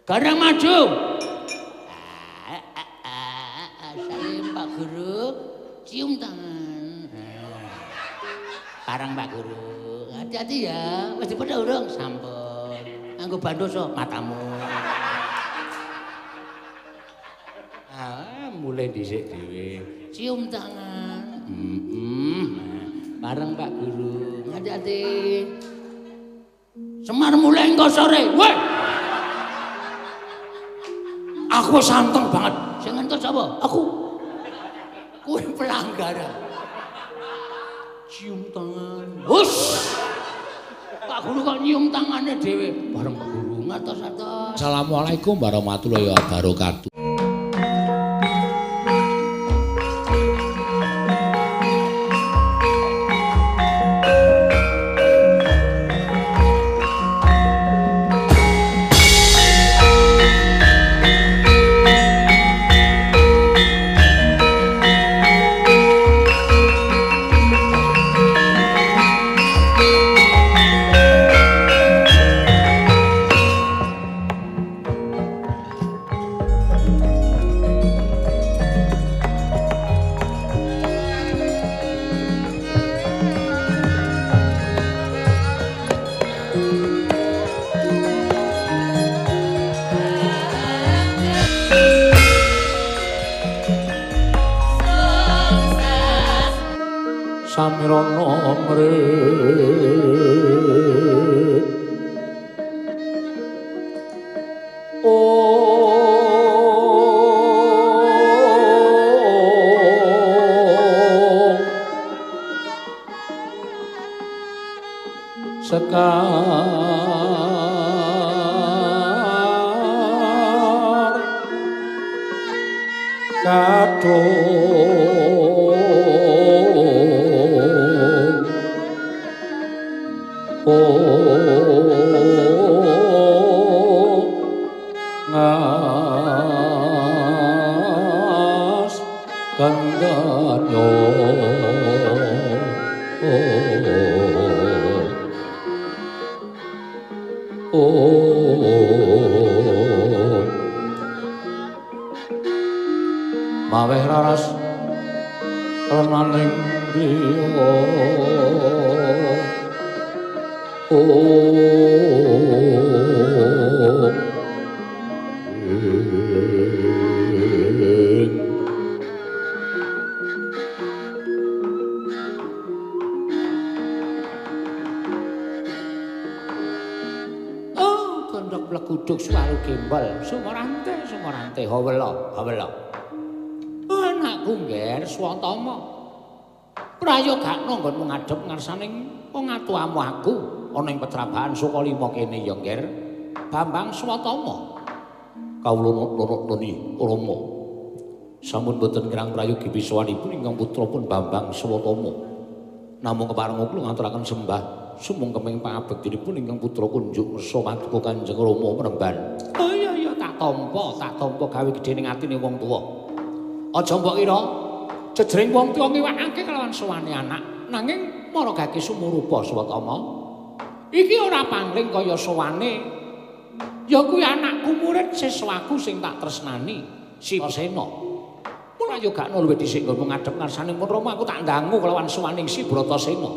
Garang maju. Salim Pak Guru, cium tangan. Parang Pak Guru. Hati-hati ya, wis dipethuk urung sampun. Nganggo bandoso matamu. Mulai dhisik dhewe. Cium tangan. Bareng Pak Guru. Hati-hati. Semar mulai engko sore. Woi. Aku santeng banget. Sing ngentot sapa? Aku. Kuwi pelanggaran. Cium tangan. Hus. Pak Guru kok nyium tangannya dhewe. Bareng Pak Guru ngatos-atos. Assalamualaikum warahmatullahi wabarakatuh. Samirana mrit sekar kadung ngas kandanyo maweh raras renaning griya Kondok bleguduk suwaru gembol sumorante hawela anakku ngger swatama prayogakna nggonmu ngadhep ngarsaning wong atuamu aku ana ing Petrabahan Sukalima kene ya ngger Bambang Swatama kawula nuni Rama sampun boten kirang prayogi biswanipun ingkang putrapun Bambang Swatama namung kepareng kula ngaturaken sembah sumung kemeng pangabektinipun ingkang putra kunjuk ngersa paduka Kanjeng Rama Mremban. Oh iya tak tampa gawe gedhening atine wong tuwa. Aja mbok kira jejering wong tuwa ngiwakake kelawan sowane anak, nanging maragake sumurupa Swatama. Iki ora pangling kaya sowane. Ya kuwi anakku murid siswaku sing tak tresnani, Sipasena. Mula yo gakno luwih dhisik nggonmu ngadhep ngarsaning pun Rama aku tak ndangu kelawan sowaning Si Bratasena.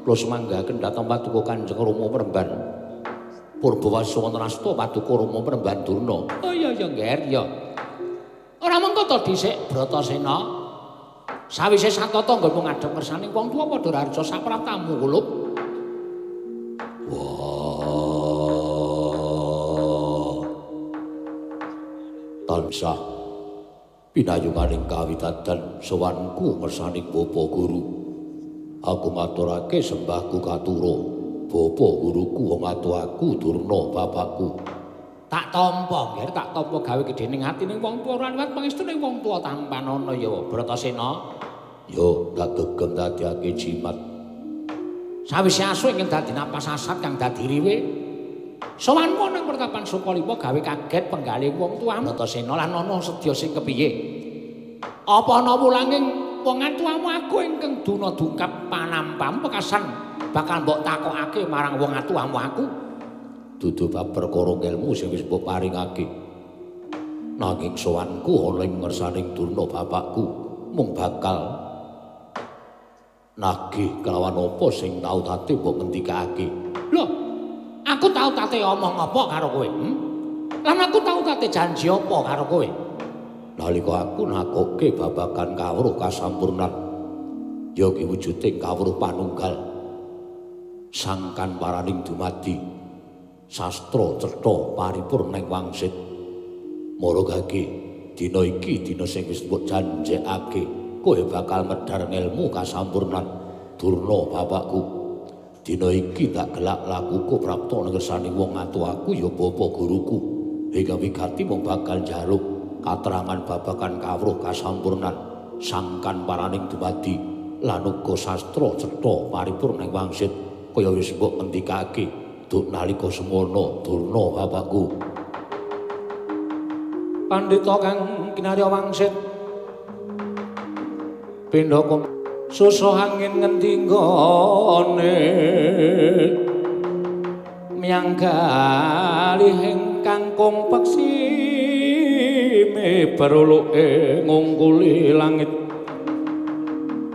Kula semanggaken dhateng paduka Kanjeng Rama Mremban. Purbawasa wonten asta paduka Rama Mremban Durna. Oh iya ngger ya. Ora mengko to dhisik Bratasena. Sawise satata nggonmu ngadhep ngarsaning wong tuwa padha rarja sapratamu kulup. Wah. Tansah pinayunganing kawitadan sowanku ngersaning Bapa Guru. Aku maturake sembahku katura Bapa guruku wong atuaku Durna bapakku. Tak tampa ngger tak tampa gawe gedhening atine wong tuwa lan liwat pangestuning wong tuwa tampanana ya Bratasena. Yo tak gegem dadiake jimat. Sawise asu ing dadi napas asat kang dadi riwe. Sowanmu ning Pertapan Sukalima gawe kaget penggalih wong tuwa Bratasena lan ana sedya sing kepiye. Apa ana wulanging wong atuamu aku ingkang duna dungkap panampam pekasan bakal mbok takokake marang wong atuamu aku. dudu bab perkara ilmu sing wis mbok paringake. Nanging sowanku ana ing ngersaning Durna bapakku mung bakal nagih kelawan apa sing tau tate mbok ngendikake. Lho, aku tau tate omong apa karo kowe? Lan aku tau tate janji apa karo kowe? Nalika aku nakoke babagan kawruh kasampurnan ya ki wujuding kawruh panunggal sangkan paraning dumadi sastra cetha paripurna ing wangsit maragake dina iki dina sing wis mbok janjekake kowe bakal medhar ilmu kasampurnan Durna bapakku dina iki tak gelak lakuku prapta ngersani wong atuhaku ya bapa guruku hingga wigati mung bakal njaluk katerangan babagan kawruh kasampurnan sangkan paraning dumadi lan uga sastra cetha paripurna ing wangsit kaya wis mbok ngendikake duk nalika semono Durna bapakku. Pandhita kang kinarya wangsit pindha susah angin ngendi nggone mianggali ingkang kompeksi mebaruluke ngungkuli langit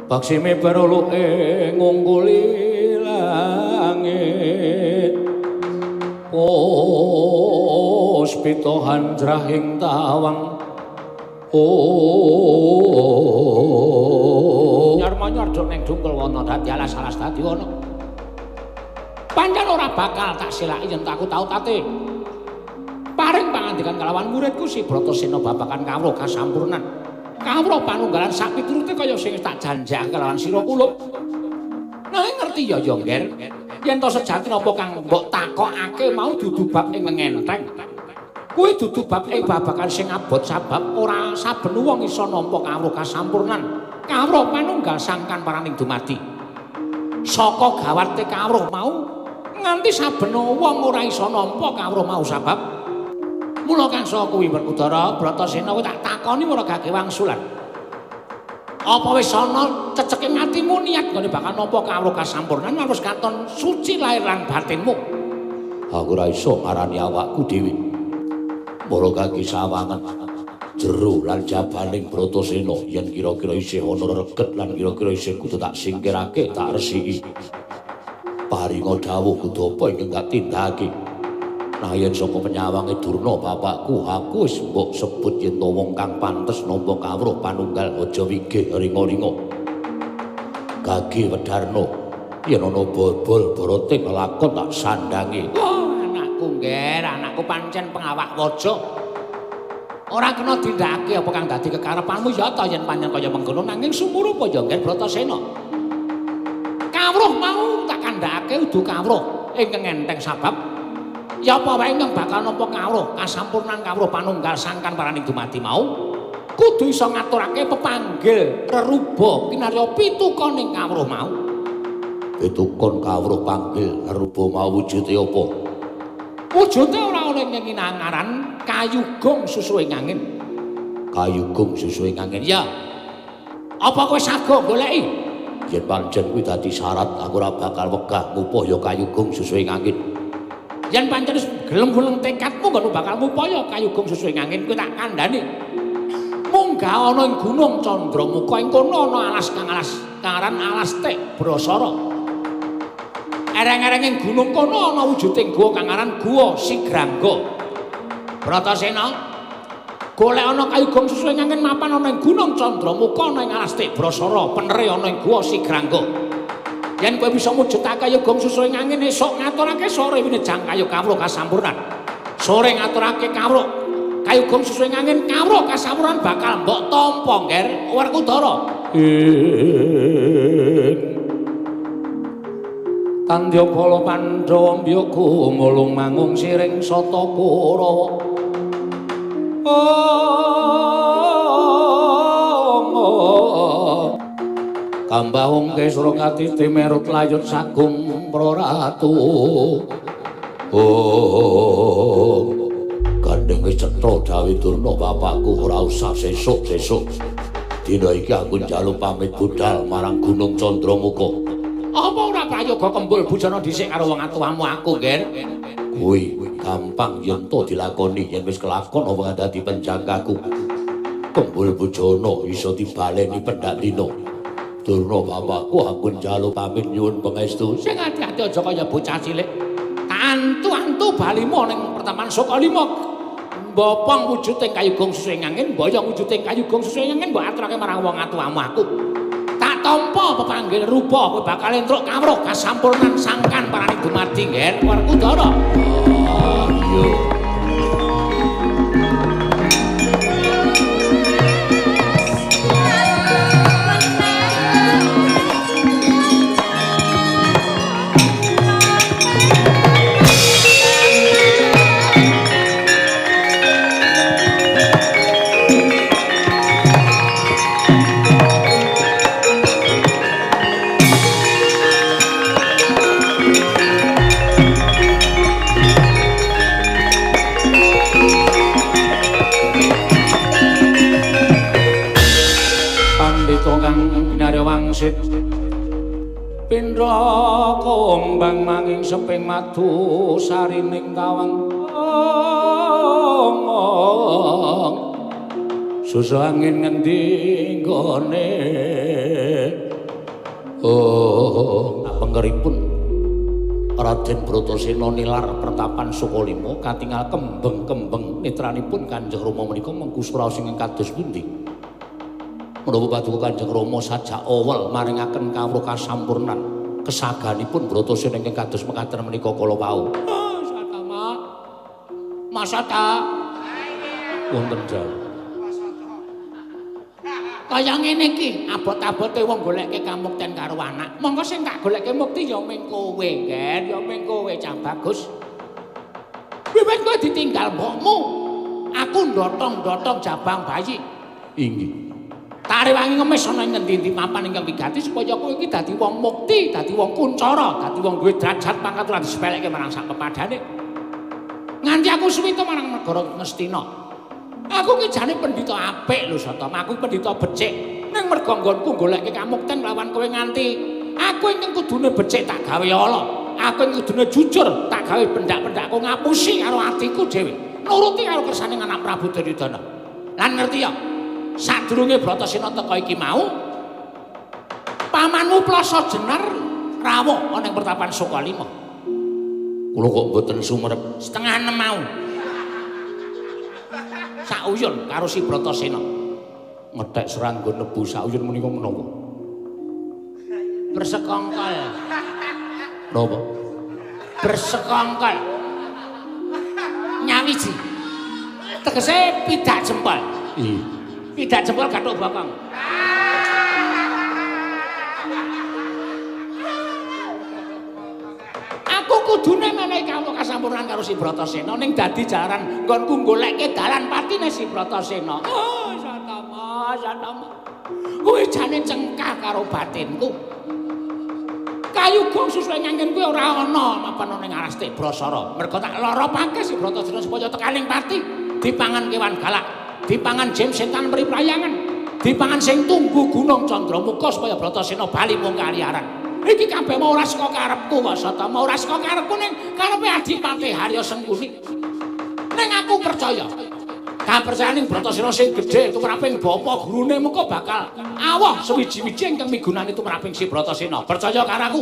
baksi mebaruluke ngungkuli langit puspita handrahing tawang nyar-nyar duk ning dungkul wana dadi alas-alas dadi ana pancen ora bakal tak silaki yen aku tau tate paring pangandikan kalawan muridku si Bratasena babagan kawruh kasampurnan kawruh panunggalan sak piturute kaya sing tak janjake kalawan sira kula nanging ngerti ya Nger yen to sejati napa kang mbok takokake mau dudu bab ing ngenteng kuwi dudu bab ing babagan sing abot sabab ora saben wong iso nampa kawruh kasampurnan kawruh panunggal sangkan paraning dumadi saka gawate kawruh mau nganti saben wong ora iso nampa kawruh mau sabab mula kang saka kuwi Werkudara Bratasena kowe tak takoni ora gage wangsulan apa wis ana ceceking atimu niat ngene bakal nampa kawruh kasampurnan wis katon suci lahir lan batinmu aku ora iso marani awakku dhewe para kaki sawangan jero lan jabaning Bratasena yen kira-kira isih ana reget lan kira-kira isih kudu tak singkirake tak resiki paringa dawuh kudu apa ing gak tindake nah yen saka penyawange Durna bapakku aku wis mbok sebut yen to wong kang pantes nampa kawruh panunggal aja wigih ringa-ringa gage Wedarna yen ana bobol borote kelakon tak sandangi Nger, anakku pancen pengawak waja. Ora kena tindakake apa kang dadi kekarepanmu ya ta yen pancen kaya mengkono nanging sumurupa ya Nger Bratasena. Kawruh mau tak kandhakake udu kawruh ing ngenteng sabab ya apa wae kang bakal nampa kawruh kasampurnan kawruh panunggal sangkan paraning dumadi mau kudu iso ngaturake pepanggil reruba kinarya pituko ning kawruh mau. Pitukon kawruh panggil reruba mau wujude apa? Wujude ora oleh ing angaran kayugung susu ing angin. Kayugung susu ing angin. Ya. Apa kowe sago goleki? Yen pancen kuwi dadi syarat aku ora bakal wegah ngupaya kayugung susu ing angin. Yen pancen gelem-gelem tekadmu ngono bakal ngupaya kayugung susu ing angin kuwi tak kandhani. Munggah ana ing Gunung Candramuka ing kono ana alas kang aran alas Tek Brasara. Ereng-erenging gunung kono ana wujuding guwa kang aran Guwa Sigrangga. Bratasena golek ana kayugung susu ing angin mapan ana ing Gunung Candramuka ana ing alas Tek Brasara, penere ana ing Guwa Sigrangga. Yen kowe bisa mujudake kayugung susu ing angin esuk ngaturake sore winejang kayu kawruh kasampurnan. Sore ngaturake kawruh kayugung susu ing angin kawruh kasampurnan bakal mbok tampa Nger Werkudara. Tandyapala Pandhawa mbiyaku mulung mangung siring sata Kurawa. Kambahung Kesrongati timerut layut sagung praratu. Gandeng wis cetha dawuh Durna bapakku ora usah sesuk-sesuk. Dina iki aku njaluk pamit budal marang Gunung Candramuka. Apa ora prayoga kembul bujana dhisik karo wong atuwamu aku, Nger? kuwi gampang yen to dilakoni yen wis kelakon apa dadi penjagaku. Kembul Bujana iso dibaleni pendak dina. Durna bapakku aku njaluk pamit nyuwun pangestu. Sing ati-ati aja kaya bocah cilik. Antu-antu balimu ning pertapan Sukalima. Bopong wujuding kayugung sesuai ngangin, boyong wujuding kayugung sesuai ngangin, mbok aturake marang wong atuamu aku. Tak tampa pepanggil rupa kowe bakal entruk kawruh kasampurnan sangkan parani dumadi ngger Werkudara. Oh iya. Wangsit pindha kombang manging seping madu sarining kawang susah angin ngendi nggone pengeripun Raden Bratasena nilar pertapan Sukalima katingal kembeng-kembeng netranipun Kanjeng Rama menika mengkusura sing kados pundi. Menapa paduka Kanjeng Rama sajak awal maringaken kawruh kasampurnan kesaganipun Bratasena ingkang kados mekaten menika kala wau. Satama. Masata. Wonten dalu. Kaya ngene iki, abot-abote wong goleke kamukten karo anak. Monggo sing tak goleke mukti ya ming kowe, Nger, ya ming kowe Cah Bagus. Wiwit kowe ditinggal mbokmu, aku ndotong-ndotong jabang bayi. Inggih. Tak rewangi ngemis ana ing ngendi-endi papan ingkang wigati supaya kowe iki dadi wong mukti, dadi wong kuncara, dadi wong duwe derajat pangkat ora disepeleke marang sak pepadane. Nganti aku suwita marang negara Ngastina. Aku ki jane pendhita apik lho Satama, aku pendhita becik. Ning mergo nggonku goleke kamukten lawan kowe nganti aku ingkang kudune becik tak gawe ala. Aku ingkang kudune jujur tak gawe pendak-pendakku ngapusi karo atiku dhewe. Nuruti karo kersane anak Prabu Duryudana. Lan ngerti ya? Sadurunge Bratasena teka iki mau pamanmu Plasa Jenar rawuh ana ing pertapan Sukalima. Kula kok mboten sumerep setengah 6 mau. Sauyun karo si Bratasena. Ngethek serangga nebu sauyun menika menapa? Bersekongkol. Napa? Bersekongkol. Nyawiji. Tegese pidak jempol. Iya. Pidak jempol gathuk bokong. Aku kudune menehi kawruh kasampurnan karo si Bratasena ning dadi jaran nggonku goleke dalan patine si Bratasena. Oh, Satama, Satama. Kowe jane cengkah karo batinku. Kayugung susuhe nganggen kuwi ora ana mapan ning Arasti Brasara. Mergo tak larapake si Bratasena supaya tekaning pati dipangan kewan galak. Dipangan jem setan mriprayangan, dipangan sing tunggu Gunung Candramuka supaya Bratasena bali mung kaliaran. Iki kabeh mau ora saka karepku kok Satama, ora saka karepku ning karepe Adipati Harya Sengkuni. Ning aku percaya. Kapercayaning Bratasena sing gedhe tumraping bapa gurune mengko bakal awah sewiji-wiji ingkang migunani tumraping si Bratasena. Percaya karo aku.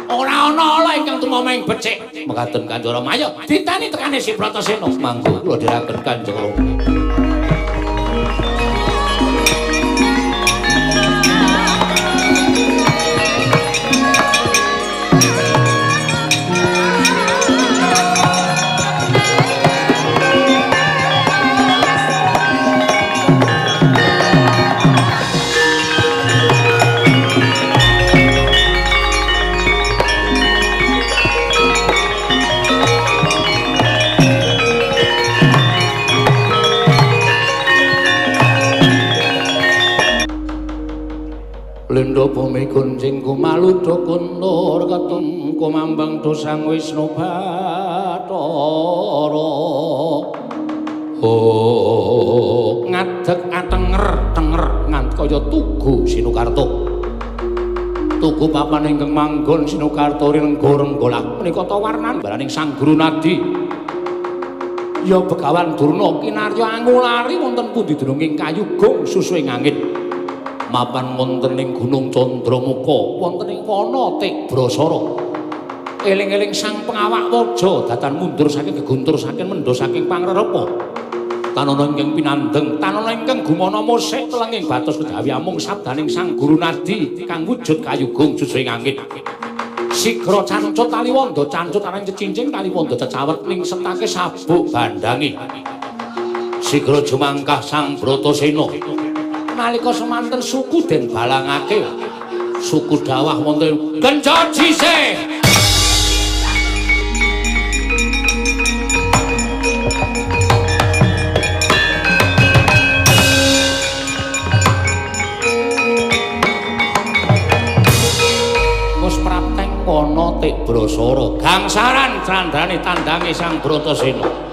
Ora ana ala ingkang tumameng becik. Mekaten Kanjeng Rama, ayo ditani tekane si Bratasena. Mangko kula dherekaken Kanjeng Rama. Lendha bumi kuncing kumaludha kuntur ketung kumambang dosang Wisnu Bathara. Oh, ngadeg atenger-tenger nganti kaya tugu Sinukarta. Tugu papan ingkang manggon Sinokarto Renggo-renggolah menika ta warnan balaning Sang Guru Nadi. Ya Begawan Durna kinarya angulari wonten pundi dununging kayugung susuing angin. Mapan wonten ing Gunung Candramuka wonten ing wana Tik Brasara. Eling-eling Sang Pengawak Waja datan mundur saking geguntur saking mendha saking pangrerepa. Tanana ingkang pinandeng, tanana ingkang gumana musik telenging batos kedawi amung sabdaning Sang Guru Nadi kang wujud kayugung susuing angin. Sigra cancut taliwonda cancut areng cecincing taliwonda cecawet ning setake sabuk bandangi. Sigra jumangkah Sang Bratasena. Nalika semanten suku den balangake. Suku dawah wonten Genca Jisih. Wana Tik Brasara gangsaran candane tandange Sang Bratasena.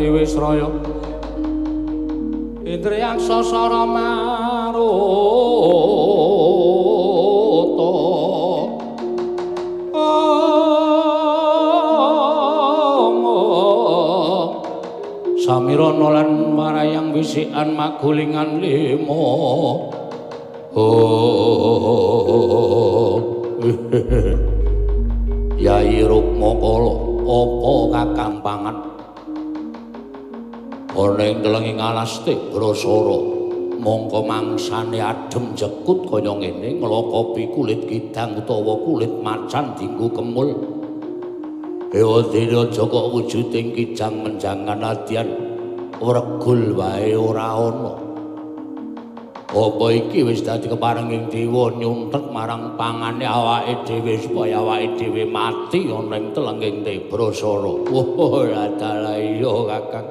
Wisraya Indriyang sasara maruta samirana lan marayang wisikan magulingan lima Yai Rukmakala apa kakampangan ana ing telenging alas Tik Brasara mongko mangsane adhem jekut kaya ngene nglokopi kulit kidang utawa kulit macan dienggo kemul Ewadira Jaka wujuding kijang menjangan adyan regul wae ora ana apa iki wis dadi keparenging dewa nyuntet marang pangane awake dhewe supaya awake dhewe mati ana ing telenging Tik Brasara ora dalah iya Kakang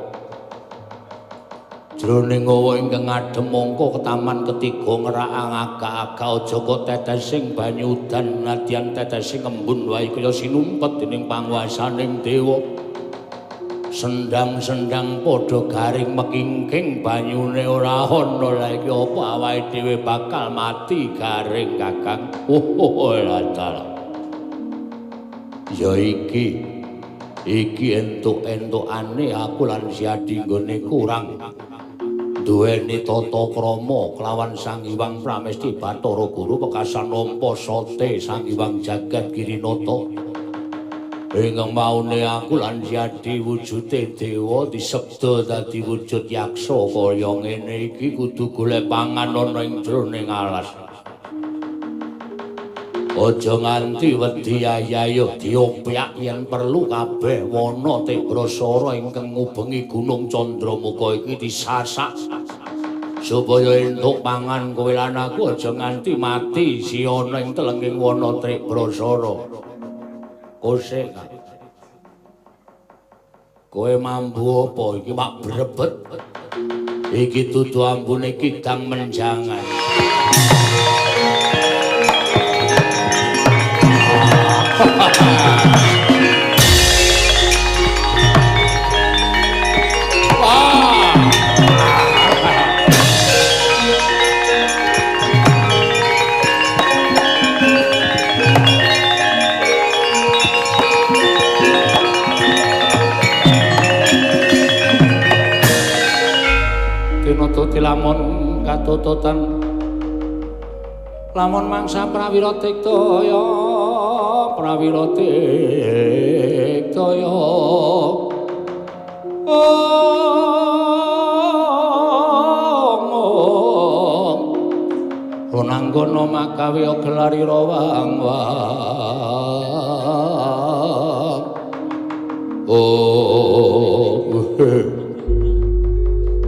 jroning ngawa ingkang adhem mongko ketaman ketiga ngerakang aga-aga aja kok tetesing banyu udan nadyan tetesing embun wae kaya sinumpet dening panguwasaning dewa sendang-sendang padha garing mekingking banyune ora ana lha iki apa awake dhewe bakal mati garing Kakang ora dalah ya iki entuk-entukane aku lan Siadi nggone kurang duweni tata krama kelawan Sang Hyang Pramesti Bathara Guru pekasan nampa sate Sang Hyang Jagat Girinata ingkang maune aku lan Siadi wujude dewa disebda dadi wujud yaksa kaya ngene iki kudu golek pangan ana ing jroning alas aja nganti wedi ayayo diopyak yen perlu kabeh wana Tik Brasara ingkang ngubengi Gunung Candramuka iki disasak supaya entuk pangan kowe lan aku aja nganti mati sia ning telenging wana trik brasara. Kosek. Kowe mambu apa iki mak brebet? Iki dudu ambune kidang menjangan. Tinutut lamun katututan lamun mangsa prawira tiktaya Runanggana makawi gelari rawang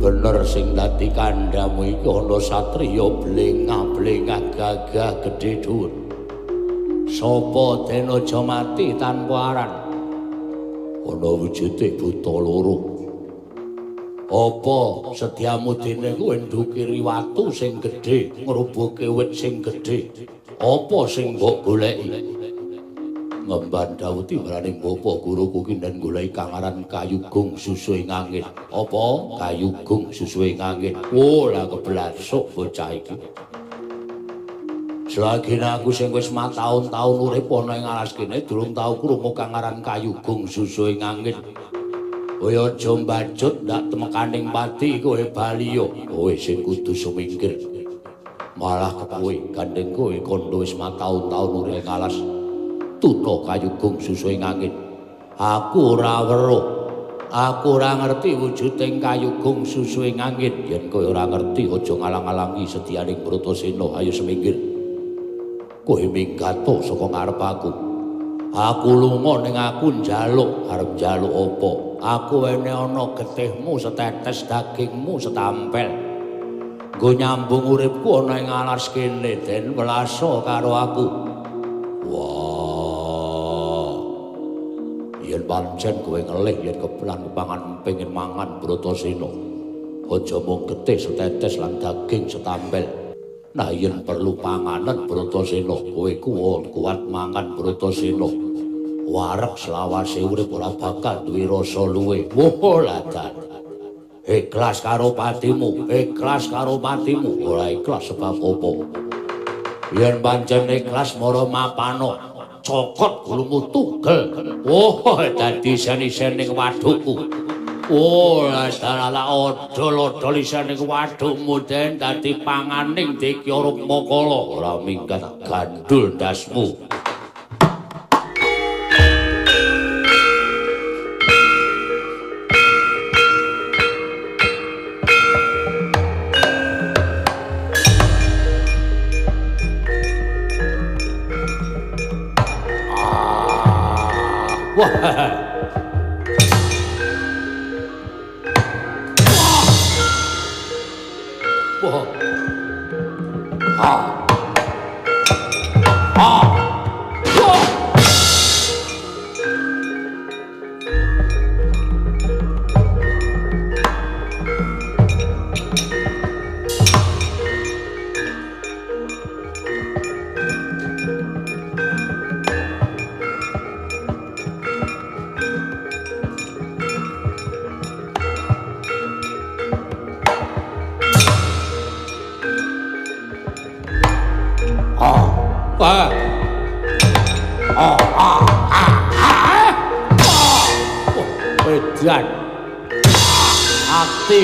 bener sing dadi kandhamu iki ana satriya blengah-blengah gagah gedhe dhuwur. Sapa den aja mati tanpa aran. Ana wujude buta loro. Apa sediamu dene kowe ndukiri watu sing gedhe, ngrubuhke wit sing gedhe. Apa sing mbok goleki? Ngemban Dawuti marani bapa guruku ki nden goleki kangaran kayugung susuhe ngangin. Apa kayugung susuhe ngangin? Oh, lah keblasuk bocah iki. Selagi aku sing wis mataun-taun urip ana ing alas kene durung tau krungu kangaran kayugung susuhe ngangin. Kowe aja mbacut ndak temekaning pati kowe bali yo. Kowe sing kudu sumingkir. Malah kowe gandeng kowe kondo wis mataun-taun urip ing alas. Tuto kayugung susuhe ngangin. Aku ora weruh. Aku ora ngerti wujuding kayugung susuhe ngangin. Yen kowe ora ngerti aja ngalang-alangi sedyaning Bratasena. Ayo semingkir. Kowe minggato saka ngarep aku. Aku lunga ning aku njaluk, arep njaluk apa? Aku ene ana getihmu setetes dagingmu setampel. Nggo nyambung uripku ana ing alas kene den welasa karo aku. Yen pancen kowe ngelih yen kebelan kepangan pengin mangan Bratasena. Aja mung getih setetes lan daging setampel. Nah yen perlu panganan Bratasena, kowe kuat mangan Bratasena. Wareg selawase urip ora bakal duwe rasa luwe. Woh ladan. Ikhlas karo patimu, ora ikhlas sebab apa? Yen pancen ikhlas mara mapano. Cokot gulumu tugel. Oh, dadi sen-sen ning wadukku. Oh, dalala odol-odol isen ning wadukmu den dadi panganing Dikya Rukmakala. Ora minggat gandul ndasmu. Wedan akti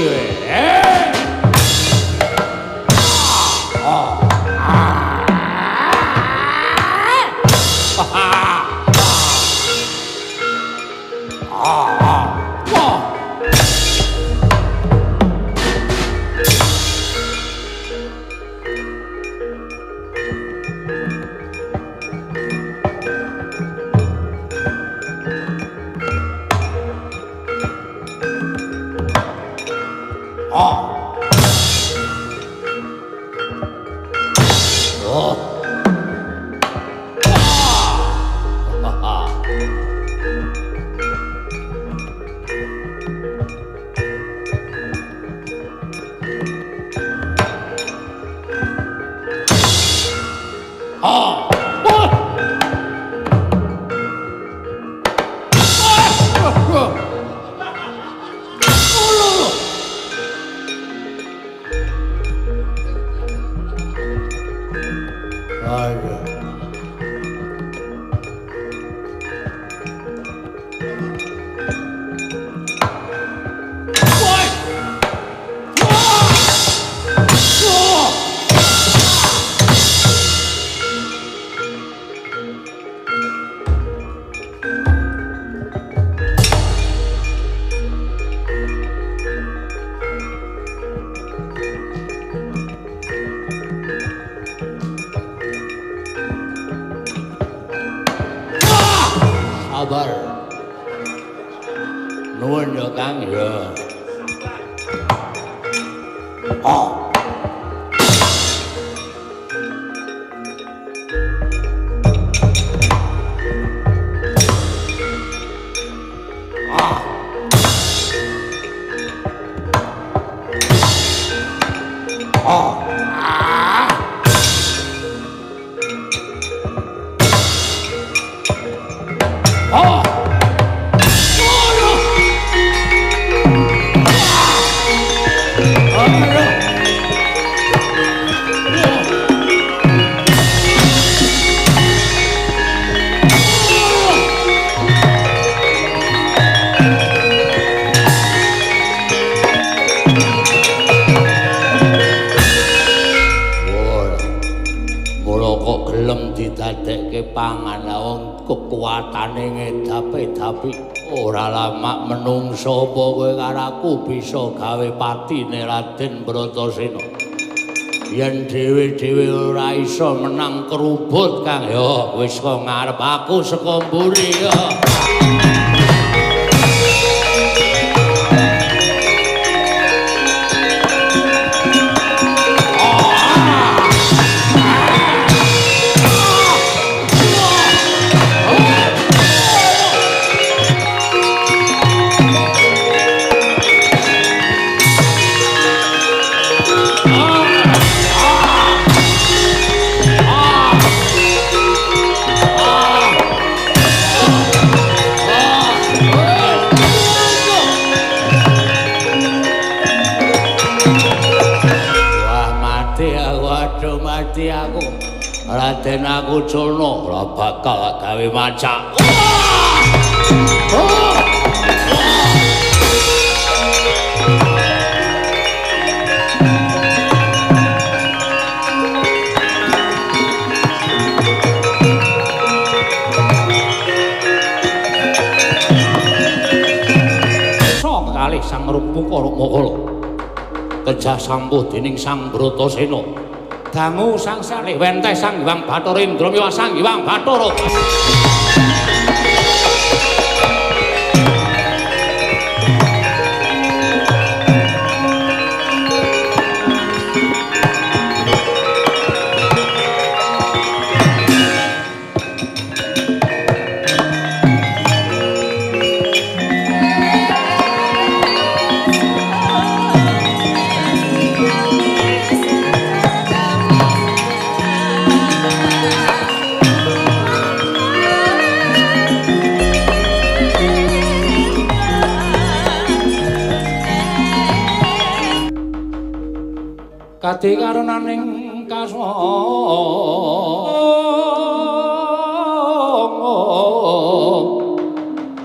Sabar. Nuwun ya Kang ya. Oh. Kekuatane ngedapi-dapi ora lama menungso apa kowe karo aku bisa gawe patine Raden Bratasena. Yen dhewe-dhewe ora iso menang kerubut Kang ya wis kok ngarep aku saka mburi ya. Aku Raden aku culno ora bakal gawe macak. So kekalih sang Rupmuka Rukmakala kejah sampuh dening Sang Bratasena. Dangu sang salih wenteh Sang Hyang Bathara Indra miwah Sang Hyang Bathara. Kadi karenaning kasongo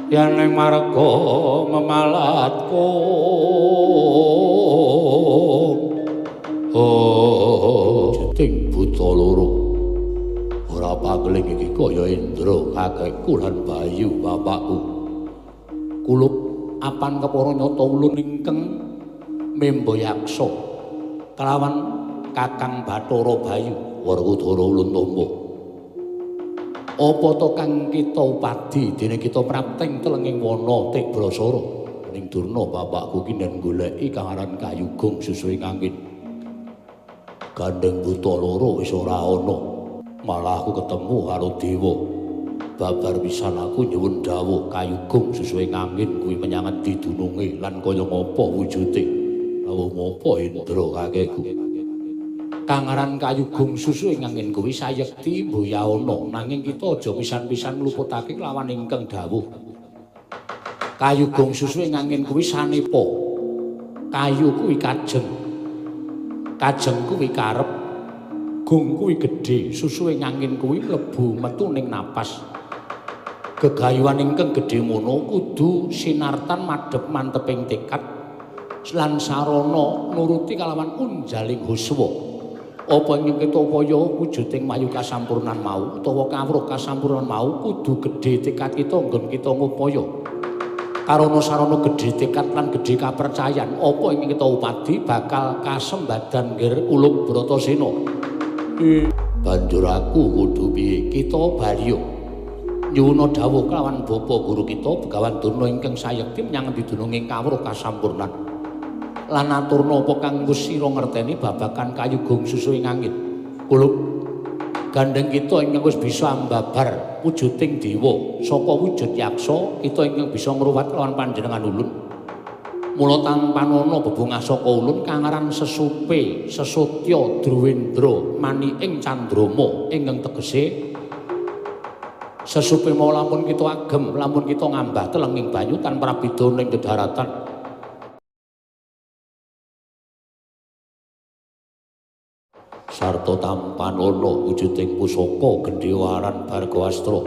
yen ning marga memalatku jeting buta loro ora pagling iki kaya Indra kakekku lan Bayu bapakku kulup apan kepara nyata ulun ingkang memboyaksa kelawan Kakang Bathara Bayu Werkudara ulun tombo. Apa to kang kita upadi dene kita prapting telenging wana Tik Brasara ning Durna bapakku ki nen goleki kang aran Kayugung Susui Angin. Gandeng buta loro wis ora ana. Malah aku ketemu karo dewa. Babar pisan aku nyuwun dawuh Kayugung Susui Angin kuwi menyang endi dununge lan kaya ngapa wujude. Lawuh mopo Indra kakekku. Kang aran Kayugung Susui Angin kuwi sayekti mboyana nanging kita aja pisan-pisan ngluputake lawan ingkang dawuh. Kayu gong susuhe ngangin kuwi sanepa. Kayu kuwi kajeng. Kajeng kuwi karep. Gong kuwi gedhe, susuhe ngangin kuwi mlebu metu ning napas. Gegayuhan ingkang gedhe mono kudu sinartan madhep manteping tekad lan sarana nuruti kalawan unjaling huswa. Apa ing kita upaya wujuding mayu kasampurnan mau utawa kawruh kasampurnan mau kudu gedhe tekad kita nggon kita ngupaya. Karana sarana gedhe tekad lan gedhe kapercayan apa ing kita upadi bakal kasembadan ngger Uluk Bratasena. Banjur aku kudu piye kita baliya nyuwuna dawuh kelawan bapa guru kita Begawan Durna ingkang sayekti menyang dununging kawruh kasampurnan lan aturna apa kang wis sira ngerteni babagan kayu gong susuhe angin. Kulub gandeng kita ingkang wis bisa mbabar wujuding dewa saka wujud yaksa kita ingkang bisa ngruwat kelawan panjenengan ulun. Mula tampanana bebungah saka ulun kangaran sesupe sesutya Drwendra maniing Candrama ingkang tegese sesupe mau lamun kita agem lamun kita ngambah telenging banyu tanpa beda ning dedaratan. Sarta tampanana wujuding pusaka Gendhewaran Bargawastra.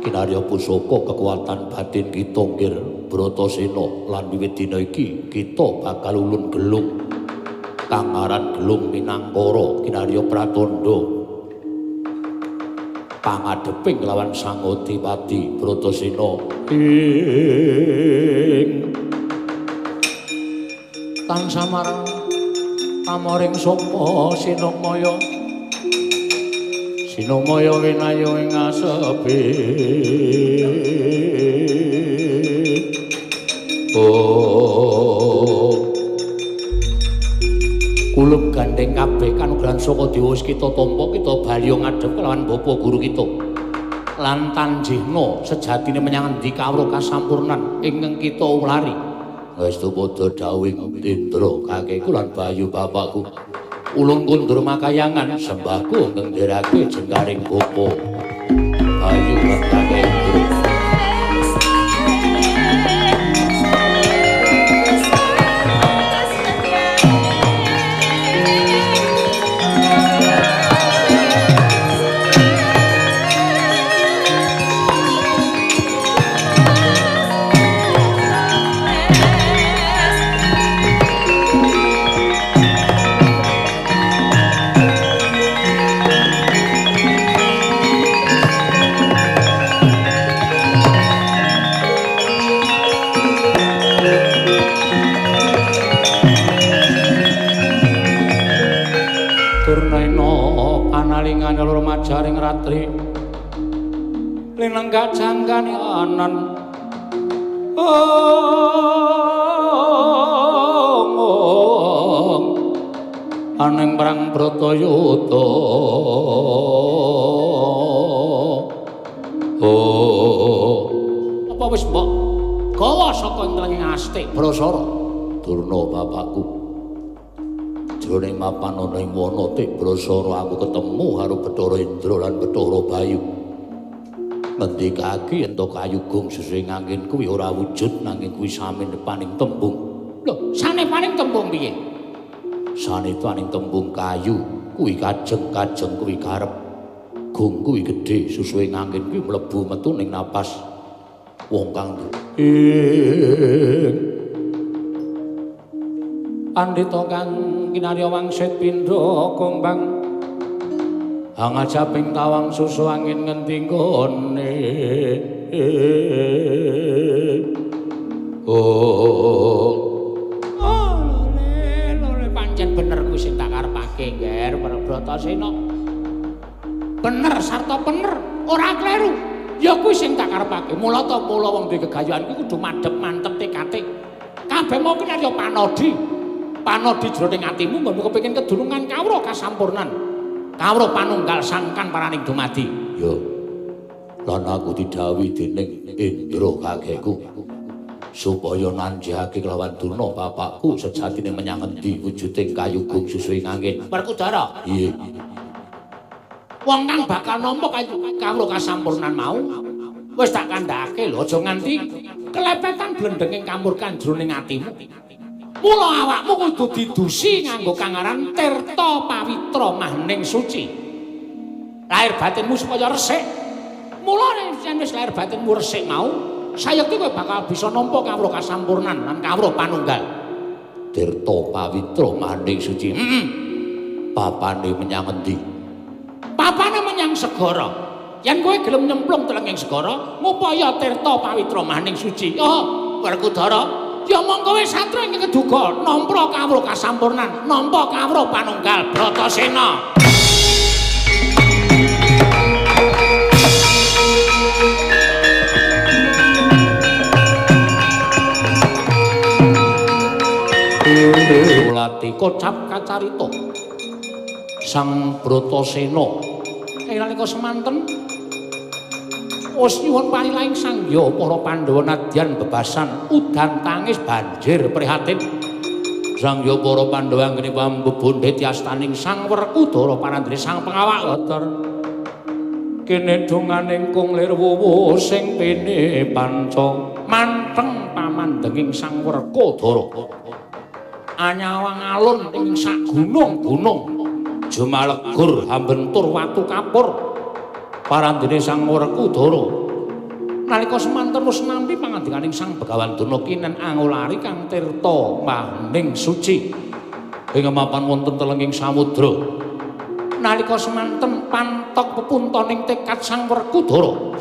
Kinarya pusaka kekuatan batin kita nggir Bratasena lan wiwit dina iki kita bakal ulun gelung kang aran gelung Minangkara kinarya pratandha pangadheping lawan Sang Adipati Bratasena ing tan samarang pamoring sapa Sinamaya Sinamaya winayu ing asepe kulub gandeng kabeh kanugrahan saka dewa kita tampa kita bali ngadhep kelawan bapa guru kita lan tanjihna sejatine menyang endi kawruh kasampurnan ingkang kita ulari wis padha dawuh Indra kakekku lan Bayu bapakku ulun kundur makayangan sembahku nggendherake jengkaring bapa Bayu lan kakekku. Analingane loro majaring ratri linenggak jangkane anan aneng perang Bratayuda apa wis mbok gawa saka ing Astik Brasara Durna bapakku jroning mapan ana ing wana Tik Brasara aku ketemu karo Bathara Indra lan Bathara Bayu. Ngendikake ento kayu gong susuhe angin kuwi ora wujud nanging kuwi sanepaning tembung. Lho, sanepaning tembung piye? Sanepaning tembung kayu kuwi kajeng-kajeng kuwi karep. Gong kuwi gedhe susuhe angin kuwi mlebu metu ning napas wong kang Andita kang kinarya wangsit pindha kumbang angajaping tawang susu angin ngendi nggone lole pancen bener kuwi sing tak karepake Ngger Bratasena bener sarta bener ora kleru ya kuwi sing tak karepake mula wong duwe gegayuhan kuwi kudu madhep mantep tekate kabeh mau kinarya panodi jroning atimu nggonmu kepengin kedunungan kawruh kasampurnan kawruh panunggal sangkan paraning dumadi ya lan aku didhawuhi dening Indra kakekku supaya nanjihake kelawan Durna bapakku sejatine menyang endi wujuding kayu gong susuhe angin Werkudara iya wong kang bakal nampa kawruh kasampurnan mau Wis tak kandhake lho aja nganti kelepetan blendheng ing kamurkan jroning atimu. Mula awakmu kudu didusi nganggo kangaran tirta pawitra mahning suci. Lahir batinmu supaya resik. Mula yen wis lahir batinmu resik mau, sayekti kowe bakal bisa nampa kawruh kasampurnan lan kawruh panunggal. Tirta pawitra mahning suci. Papane menyang endi? Papane menyang segara. Yen kowe gelem nyemplung telenging segara, ngupaya tirta pawitra mahning suci. Oh, Werkudara, ya mongko wis satra ing keduga nampa kawruh kasampurnan, nampa kawruh panunggal Bratasena. Ulati kocap kacarita Sang Bratasena ing nalika semanten wis nyuwun panilaing sangya para Pandhawa nadyan bebasan udan tangis banjir prihatin sangya para Pandhawa nggene pambebondhe diastaning Sang Werkudara parandene Sang Pengawak Weter kene donganing kung lir wuwu sing pene panca manteng pamandenging Sang Werkudara anyawang alun ing sak gunung-gunung jumalegur hambentur watu kapur parandene Sang Werkudara nalika semanten wis nampi pangandikaning Sang Begawan Dunakinen Angulari kang tirta mahning suci ing mapan wonten telenging samudra nalika semanten pantok pepuntoning tekad Sang Werkudara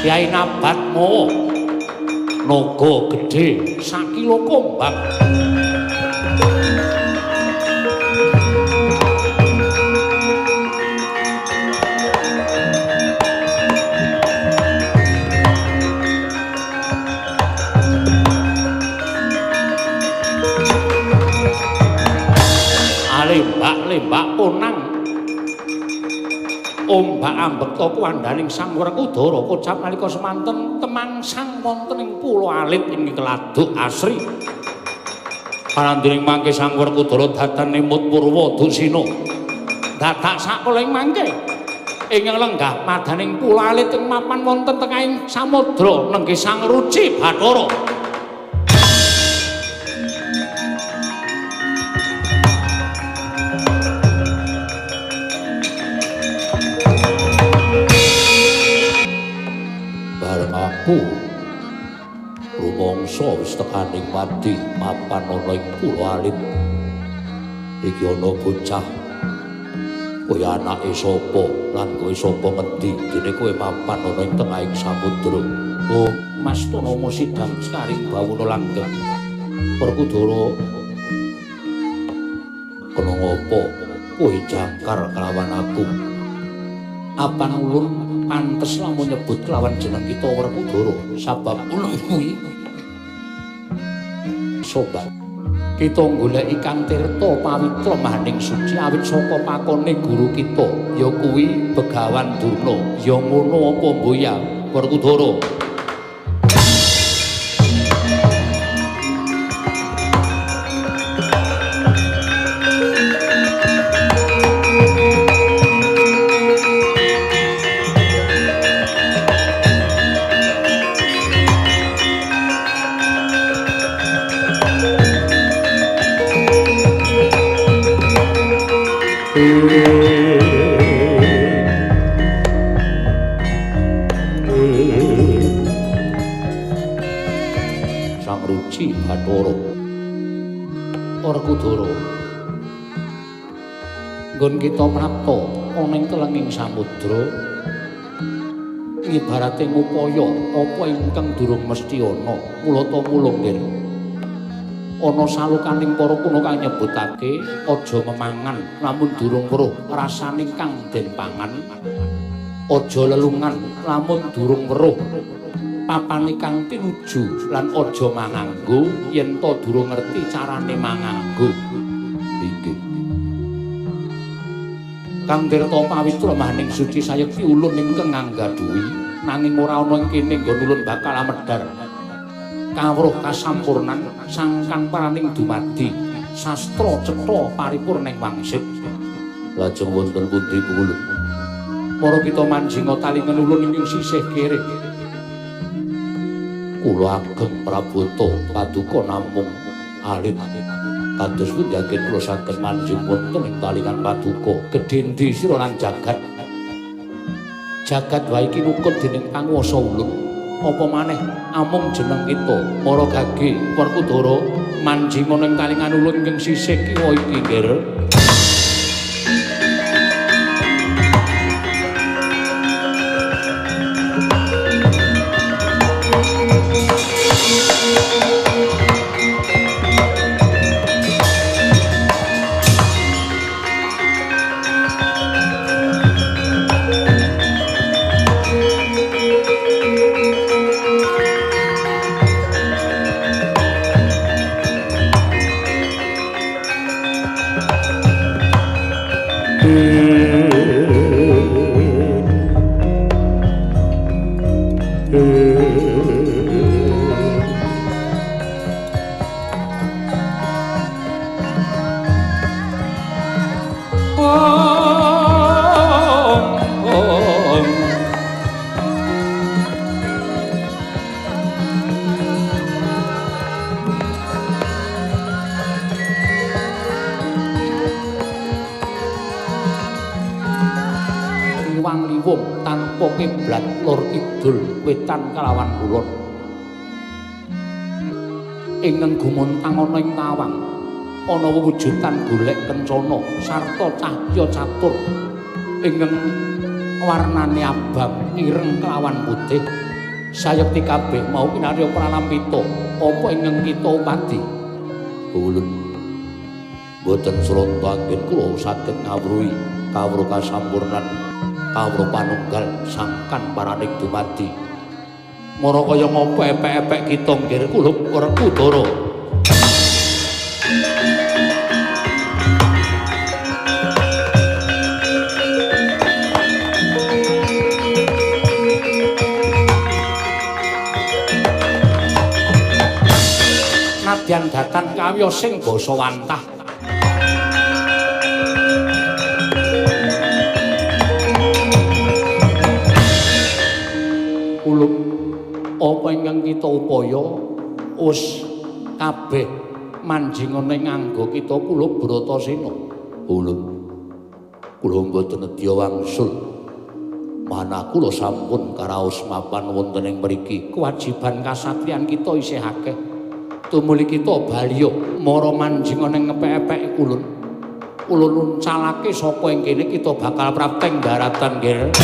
Kyai Nabatmo naga gedhe sakilo kombang alembak-lembak ponang ombak ambekta kuwandaning Sang Werkudara kocap nalika semanten temangsang wonten ing pulo alit ing Keladuk Asri. Panandhening mangke Sang Werkudara dadan nemut Purwa Dusina. Dadak sakoling mangke ing lenggah madaning pulo alit ing mapan wonten tengahing samudra nenggih Sang Ruci Bathara. Rumangsa wis tekaning pati mapan ana ing pulo alit iki ana bocah kowe anake sapa lan kowe sapa ngendi dene kowe mapan ana ing tengahing samudra oh Mas Tonomo sidang sekaring bawuna langgeng Werkudara kena ngopo kowe jangkar kelawan aku apa ulun pantes lamun nyebut kelawan jeneng kita Werkudara sabab ulun kuwi sobat. Kita goleki Kang Tirta Pawitra Maning Suci awit saka pakone guru kita ya kuwi Begawan Durna. Ya ngono apa mboya Werkudara? Sang Ruci Bathara Werkudara nggon kita prapta ana ing telenging samudra ngibarate ngupaya apa ingkang durung mesti ana mula ta mulung nggih ana salukaning para kuna kang nyebutake aja memangan lamun durung weruh rasane kang den pangan aja lelungan lamun durung weruh papane kang tinuju lan aja manganggo yen to durung ngerti carane manganggo. Inggih. Kang Tirta Pawitra Maning Suci sayekti ulun ingkang nganggadhuhi nanging ora ana ing kene nggon ulun bakal amedhar. Kawruh kasampurnan sangkan paraning dumadi sastra cetha paripurning wangsit. Lajeng wonten pundi ulun? Para kita manjinga talingan ulun ing sisih kere. Kula ageng Prabota paduka namung alit kados pundi anggen kula saged manjing wonten ing talingan paduka gedhendi sira lan jagat wae iki nukut dening panguwasa ulun apa maneh amung jeneng kita para gage Werkudara manjing ing talingan ulun ing sisih kiwa iki nggih. Tanpa kiblat lor kidul wetan kalawan kulon ingkang gumontang ana ing tawang ana wewujudan golek kencana sarta cahya catur ingkang warnane abang ireng kelawan putih sayekti kabeh mau kinarya pralampita apa ingkang kita upadi ulun boten sranta anggen kula saged ngawruhi kawruh kasampurnan kawruh panunggal sangkan paraning dumadi mara kaya ngopo epek-epek kita nggih kula Werkudara. Nadyan datan kawya sing basa wantah apa ingkang kita upaya wis kabeh manjingane nganggo kita kula Bratasena. Ulun kula mboten nedya wangsul manah kula sampun karaos mapan wonten ing mriki kewajiban kasatriyan kita isih akeh tumuli kita baliya mara manjingane ngepek-epek ulun uncalake saka ing kene kita bakal prapteng daratan nggih.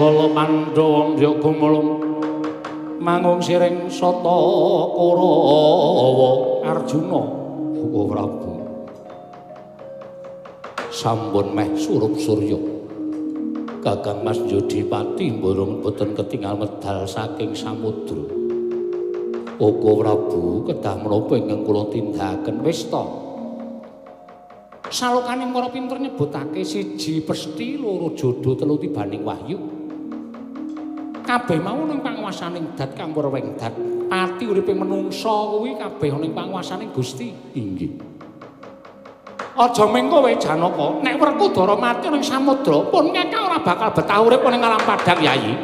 bala Pandhawa mbya gumulung mangung siring sata Kurawa Arjuna uga Prabu sampun meh surup surya Kakang Mas Yodipati mburung boten ketingal medal saking samudra uga Prabu kedah menapa ingkang kula tindakaken wis ta salokaning para pinter nyebutake siji pesthi loro jodho telu tibaning wahyu kabeh mau ning panguwasaning dat kang werwengdat pati uripe menungsa kuwi kabeh ning panguwasaning Gusti inggih aja mengko wae Janaka nek Werkudara mati ning samudra pun ngeka ora bakal betah urip ning alam padang Yayi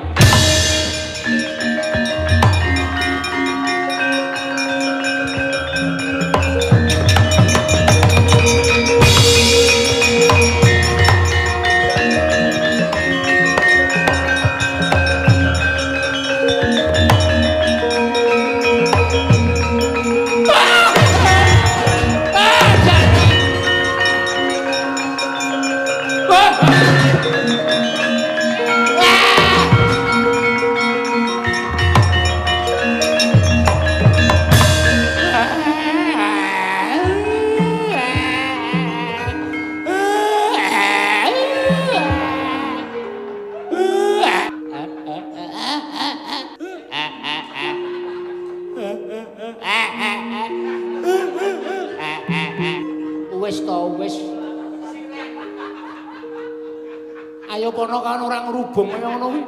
ayo pono kan ora ngrubung kaya ngono kuwi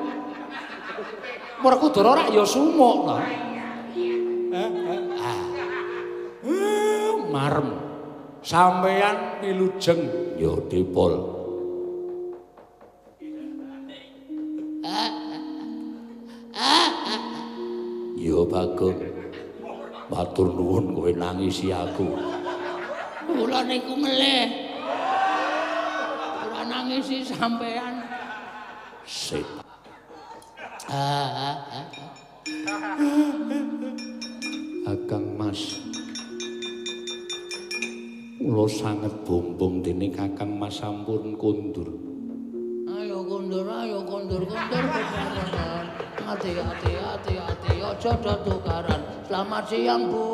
Werkudara rak ya sumuk to marem sampeyan wilujeng ya dipol ya Bagong matur nuwun kowe nangisi aku kula niku melih ora nangisi sampeyan sip Kakang Mas kula sanget bombong dening Kakang Mas sampun kondur ayo kondur bebarengan hati-hati aja tukaran selamat siang Bu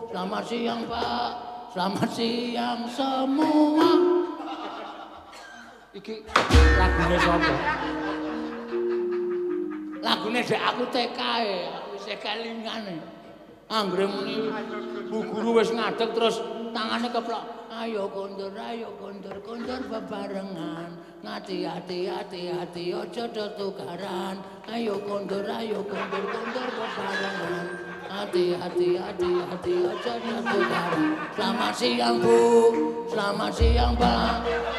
selamat siang Pak selamat siang semua iki lagune sapa lagune dek aku TK aku wis kelingane anggere muni Bu Guru wis ngadeg terus tangane keplok ayo kondur bebarengan hati-hati aja tukaran ayo kondur bebarengan hati-hati aja tukaran selamat siang Bu selamat siang Pak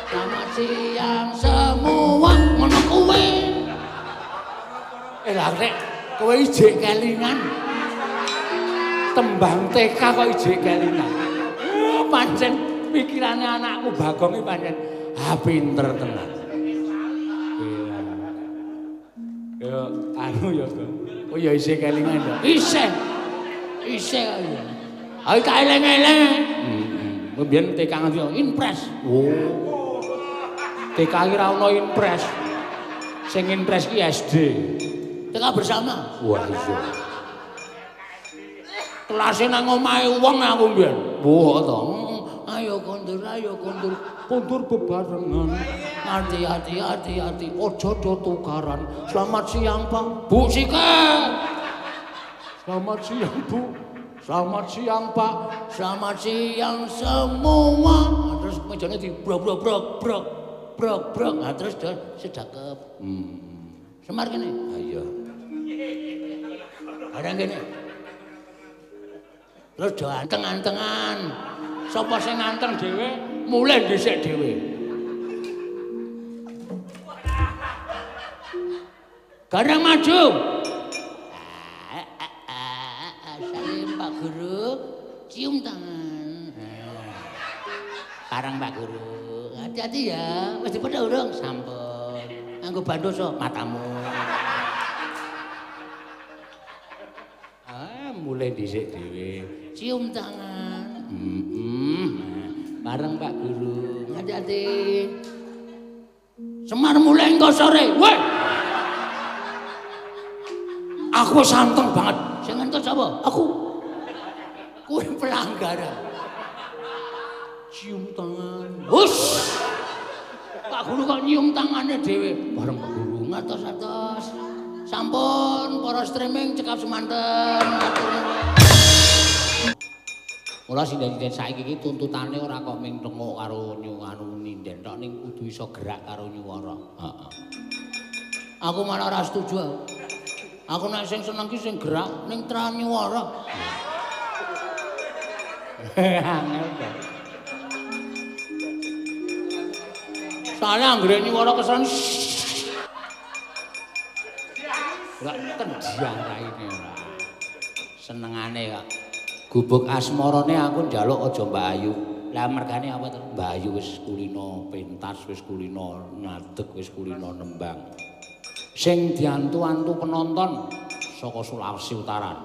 selamat siang semua ngono kuwi lha rek kowe ijik kelingan tembang TK kok ijik kelingan pancen pikirane anakku Bagong iki pancen pinter tenan yo anu yo oh ya isih kelingan yo isih kok ya ayo tak eleng-eleng mbiyen TK nganti impres oh TK iki ra ono impres sing impres ki SD TK bersama wah iya kelasnya nang omahe wong aku mbiyen wah to ayo kondur bebarengan hati-hati aja tukaran selamat siang Pak Bu Sike selamat siang Bu selamat siang Pak selamat siang semua terus mejane di brok nah terus sedakep semar kene ayo ada kene terus do anteng-antengan sapa sing nganteng dhewe mulih dhisik dhewe garang maju salim Pak Guru cium tangan parang Pak Guru hati-hati ya wis dipethuk urung sampun nganggo bandoso matamu mulai dhisik dhewe cium tangan bareng Pak Guru hati-hati Semar mulai engko sore weh Aku santeng banget. Sing ngentut sapa? Aku. Kuwi pelanggaran. Cium tangan. Hus. Pak Guru kok nyium tangane dhewe. Bareng Pak Guru ngatos-atos. Sampun para streaming cekap semanten. Mula sinden-sinden saiki iki tuntutane ora kok ming tengok karo anu ninden tok ning kudu iso gerak karo nyuwara. Heeh. Aku malah ora setuju. Aku nek sing seneng ki sing gerak ning tra nyuwara. Angel to. Soalnya anggere nyuwara kesan enggak kendiang raine ora. Senengane kok. Gubuk asmarane aku njaluk aja Mbak Ayu. Lah mergane apa to? Mbak Ayu wis kulino pentas, wis kulino ngadeg, wis kulino nembang. Sing diantu-antu penonton saka Sulawesi Utara.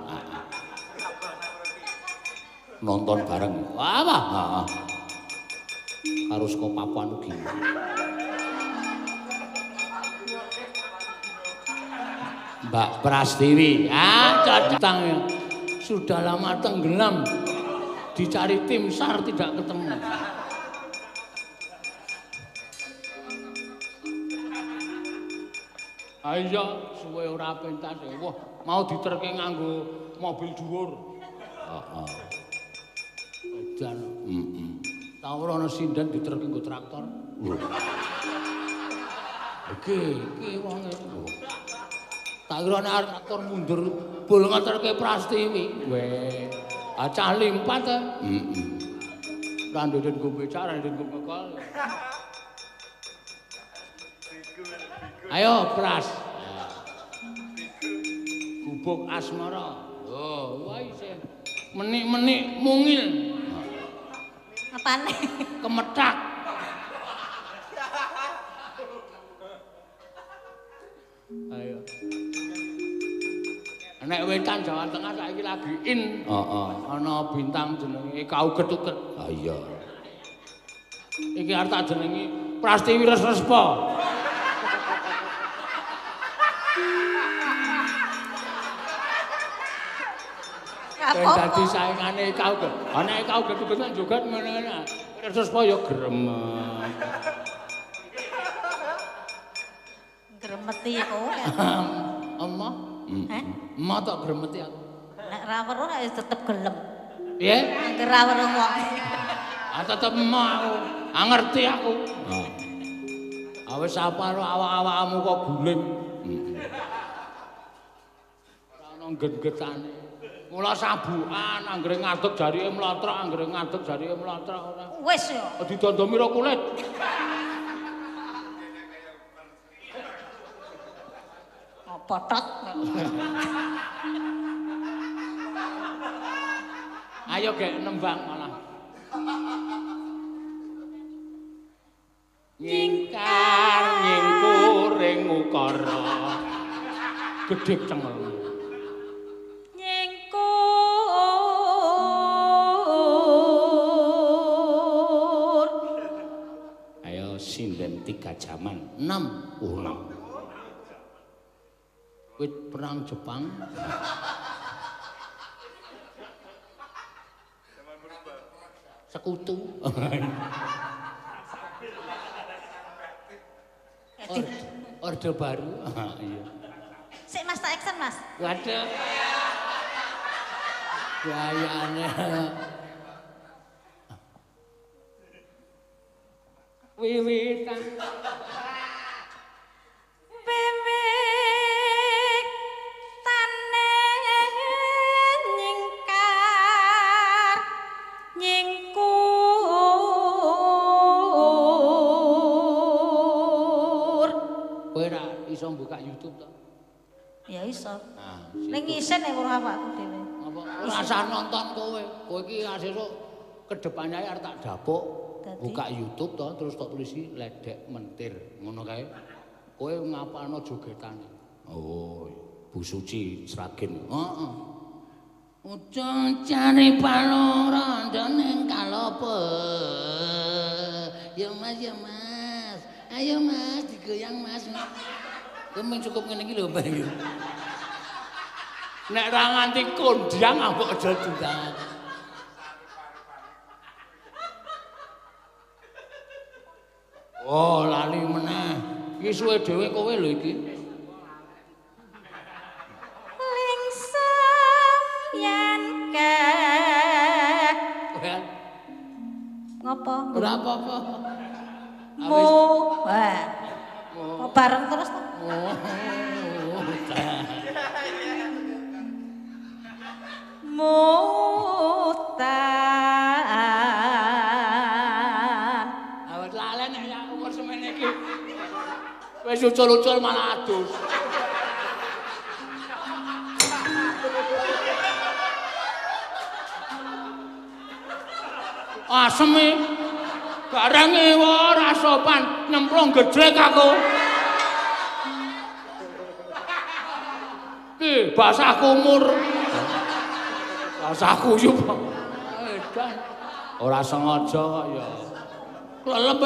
Nonton bareng. Apa? Heeh. Karo saka Papua Nugini. Mbak Prastiwi. Cocok ya. Sudah lama tenggelam, dicari tim SAR tidak ketemu. Ayo, suwe ora pentas. Wah, mau diterke nganggo mobil dhuwur. Heeh. Edan. Tau ora ana sinden diterke nggo traktor. Iki wonge. Tak kira nek arep atur mundur bol ngaturke Prastiwi. Weh, acah limpat ta? Heeh. Randeden go becak, randeden go bekal. Ayo, Pras. Gubuk asmara. Oh, wae sing menik-menik mungil. Apane? Kemethak. Ayo. Nek wetan Jawa Tengah saiki lagi in. Heeh. Ana bintang jenenge Kauget-uget. Ha iya. Iki arep tak jenengi Prastiwi Resrespa. Ben dadi saingane Kauget. Ana Kauget-uget nang joget ngene-ngene. Resrespa ya gremet. Gremeti kowe. Emah. Heh? Emah tok gremeti aku. Nek ra weruh nek tetep gelem. Piye? Nek ra weruh wong. Tetep emah aku. Ngerti aku. Wis apa awak-awakmu kok guling. Ora ono get-getane. Mula sabukan anggere ngadeg jarike mlotrok, anggere ngadeg jarike mlotrok ora. Wis ya. Didandomi ro kulit. Potot. Ayo gek nembang malah. Nyingkar nyingkuring ukara. Gedhe cengel. Nyingkur. Ayo sinden 3 jaman. 6. 6. Wit perang Jepang. Sekutu. Orde baru. Iya. Sik Mas tak action Mas. Waduh. Gayane. Wiwitan. Iso buka YouTube to? Ya iso. Nah, ning isin nek ora awakku dhewe. Apa ora usah nonton kowe. Kowe iki sesuk kedepane arep tak dapuk. Buka YouTube to terus tak tulisi ledek mentir. Ngono kae. Kowe ngapalno jogetane. Oh, Bu Suci Sragen. Heeh. Ucon cari palora ning kalopo. Ya Mas, ya Mas. Ayo Mas, digoyang Mas. Kemeng cukup ngene iki lho, Mbak. Nek ra nganti kondang ambek aja diundang. Oh, lali meneh. Iki suwe dhewe kowe lho iki. Lingsam yen ke. Ngopo? Ora apa-apa. Wah. Mau bareng terus to? Mutan. Awet lalen nek ya umur semene iki. Wis ucul-ucul malah adus. Aseme barang ora sopan nyemplung gedrek aku. Ki basah kumur. Basah kuyup. Edan. Ora sengaja kok ya. Klelep.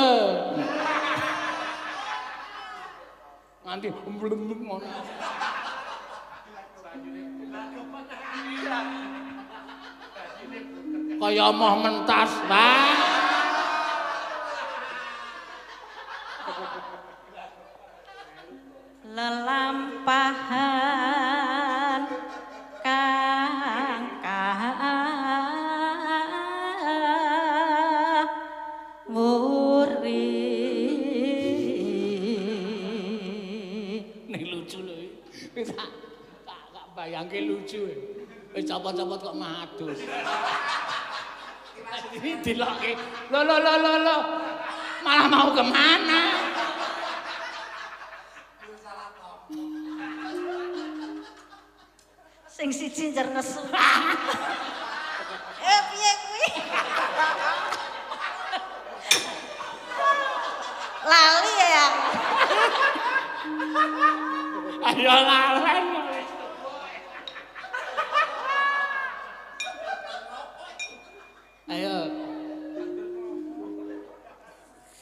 Nganti mblembek ngono. Kaya moh mentas, Pak. Lelampahan kang muri. Nek lucu lho. Wis tak bayangke lucu. Wis copot-copot kok madus. Ini dilokke. Lo. Malah mau kemana? Sing siji njer nesu. Piye kuwi? Lali ya. Ayo lalen. Ayo.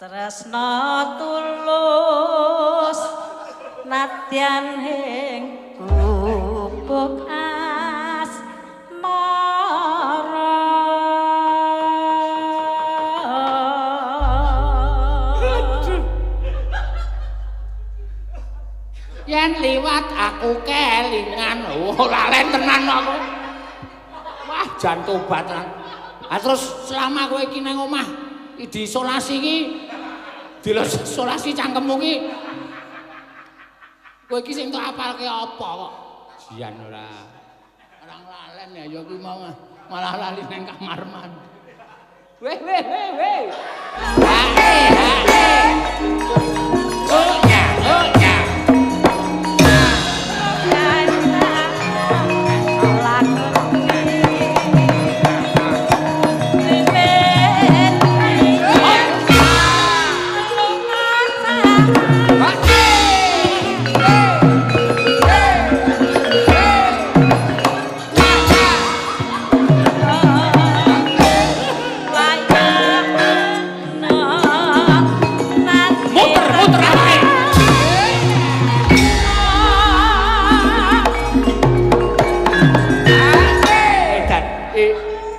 Tresna tulus nadyan ing gubuk asmara. Yen liwat aku kelingan. Oh, lalen tenan aku. Wah, jan tobat tenan. Ah terus selama kowe iki nang omah diisolasi iki diisolasi cangkemmu iki. Kowe iki sing tak apalke apa kok? Jian ora. Orang lalen ya ya kuwi mau malah lali nang kamar man. Weh. Hae. Oh ya.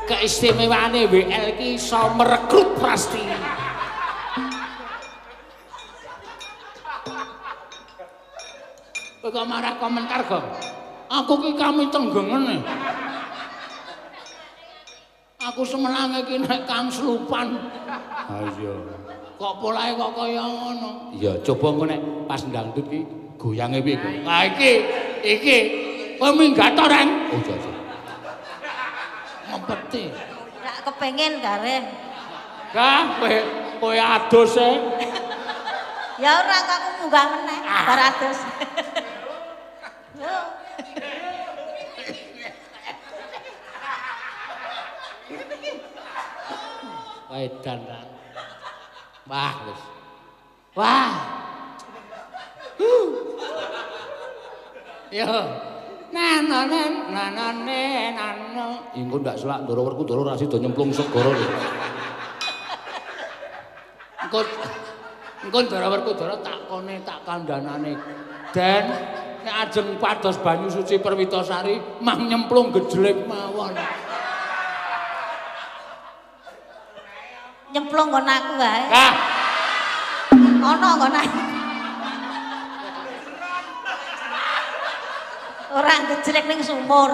Keistimewaane WL iki iso merekrut pasti. Kowe kok marah komentar kok. Aku ki kami tenggengen. Aku semelange ki nek Kang Slupan. Ha iya. Kok polahe kok kaya ngono. Iya, coba engko nek pas ndangdut ki goyange piye kok. Ha iki kowe minggat to, Reng? Oh, iya. Ngempeti. Gak kepengen garen. Kah, kowe adus e. Ya ora kok aku munggah meneh, bar adus. Yo. Edan ta. Wah, wis. Wah. Yo. Nanane. Engko ndak selak ndoro werku ndoro ra sida nyemplung segara lho. Engko ndoro werku ndoro tak kandhanane. Den nek ajeng pados banyu suci Perwitasari mah nyemplung gejlek mawon. Nyemplung nggon aku wae. Kah. Ono nggon aku. Ora gejlek ning sumur.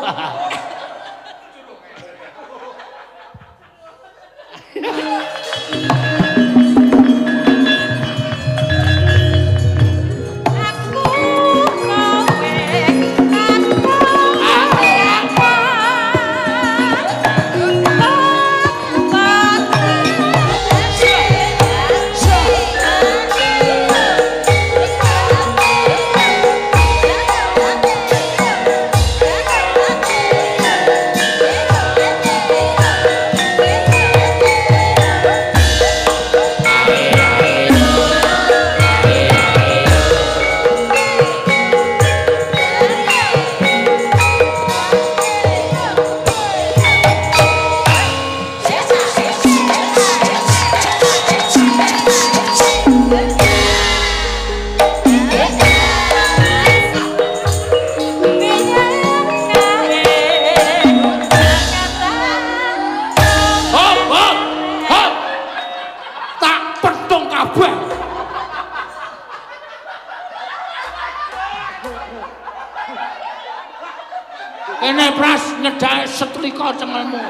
Kene pras nyedhake setrika cengelmu.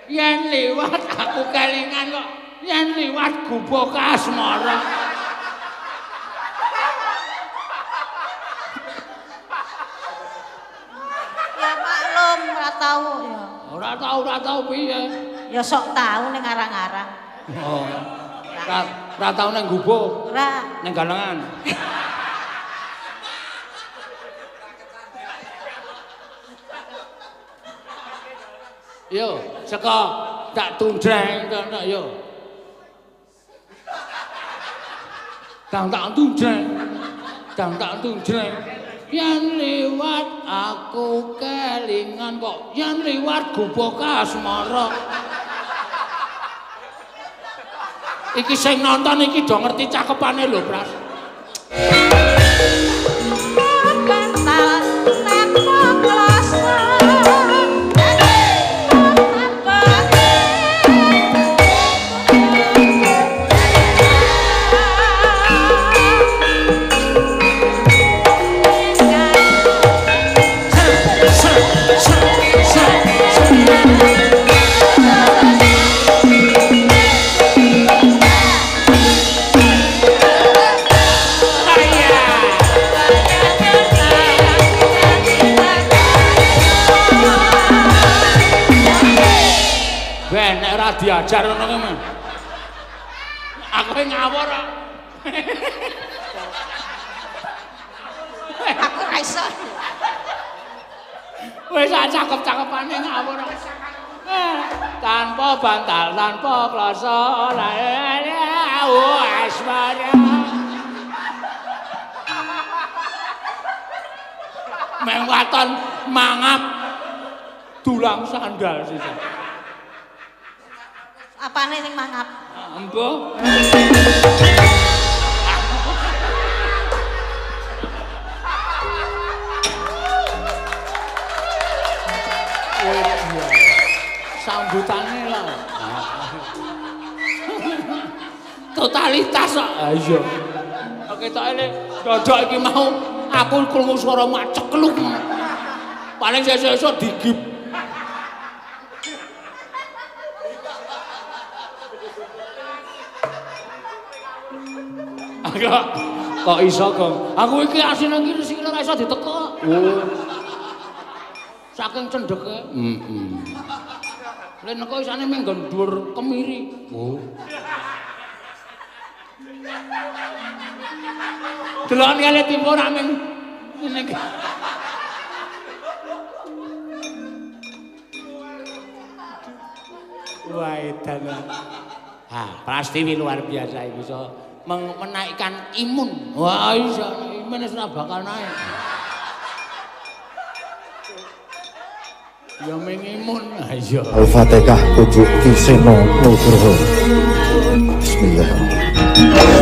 Yen liwat aku kelingan kok yen liwat gubuk asmara. Ya maklum ora tau ya. Ora tau piye? Ya sok tau ning arang-arang. Oh. Ora tau nang gubuk. Ora. Ning galengan. Yo, saka tak tunjreng to yo. Dang tak tunjreng. Yen liwat aku kelingan kok yen liwat gubuk asmara. Iki sing nonton iki do ngerti cakepane lho, Pras. Diajar ngono kuwi mah. Aku ngawur kok. Aku ora iso. Wis cakep-cakepane ngawur kok. Tanpa bantal, tanpa kloso, asmara. Meng waton mangap dulang sandal sisa. Apane ning mangap? Embo. Sambutane lho. Totalitas kok. Ha iya. Ketoke le dodok iki mau aku krungu swara macekluk. Paling sesuk digib. Kok iso, Gong? Aku iki asline iki sikile ora iso diteka. Oh. Saking cendheke. Lha nek isane menggon dhuwur kemiri. Oh. Delok ngene timur ameng ngene iki. Wah, edan. Prastiwi luar biasa iki iso menaikkan imun. Wah, iso imun wis ora bakal naik. Ya mengimun ayo. Al-Fatihah kunjuk Kiseno Nugroho. Bismillah.